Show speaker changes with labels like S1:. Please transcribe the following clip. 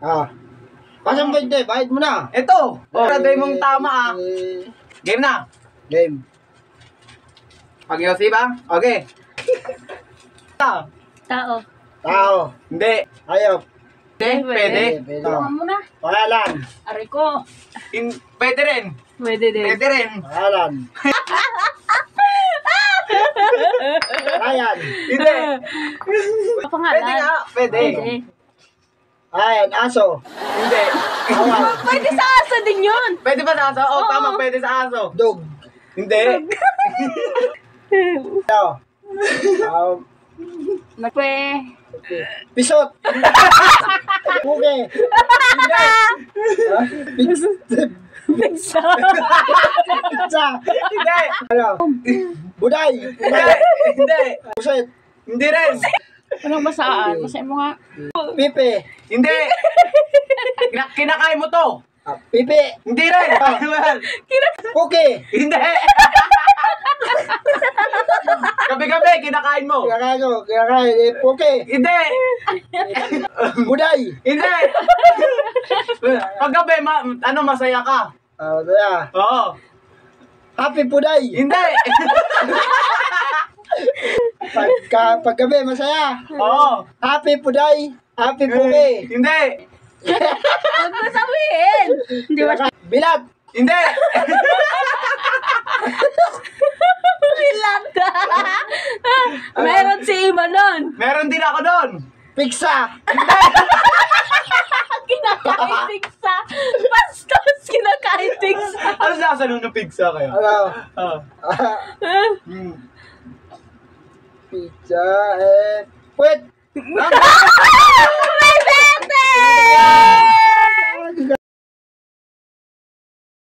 S1: Ah. Pasang 20, bayad mo na.
S2: Ito. Gagawin mong tama Game na.
S1: Game.
S2: Pag-iosip Okay.
S3: Tao.
S1: Tao.
S2: Hindi.
S1: Hayop.
S2: Hindi. Pwede.
S3: Tulungan mo na.
S1: Pangalan.
S3: Aray ko.
S2: Pwede rin.
S3: Pwede din.
S2: Pwede rin.
S1: Pangalan. Ayan.
S2: Hindi.
S3: Pangalan.
S2: Pwede nga. Pwede.
S1: Ayan, aso.
S2: Hindi.
S1: Awan.
S3: Pwede sa aso din yun.
S2: Pwede ba sa aso?
S3: Oo.
S2: Tama. Pwede sa aso.
S1: Dog.
S2: Hindi.
S1: Ito.
S3: Nagpe.
S1: Pisot. Puke.
S3: Pizza.
S1: Pizza.
S2: Hindi.
S1: Ano? Buday.
S2: Hindi. Hindi.
S1: Puset.
S2: Hindi rin.
S3: Anong masaan? Masaan mo nga.
S1: Pipi.
S2: Hindi. Kinakain mo to.
S1: Pipi.
S2: Hindi rin.
S1: Puke.
S2: Hindi. Gabi-gabi, kinakain mo.
S1: Kinakain. Puke.
S2: Hindi.
S1: Buday.
S2: Hindi. Paggabi, masaya ka. Oo.
S1: Happy Puday.
S2: Hindi.
S1: Paggabi, masaya.
S2: Oo.
S1: Happy Puday. Happy Puke.
S2: Hindi.
S3: Huwag mo sabihin. Hindi ba?
S1: Bilat.
S2: Hindi.
S3: Bilanda. Meron si Ima nun.
S2: Meron din ako doon.
S1: Pizza.
S3: Kinakain pizza. Bastos, kinakain pizza.
S2: Ano sasalo ng pizza kayo?
S1: Ano?
S2: Ah.
S1: Pizza. Puwet.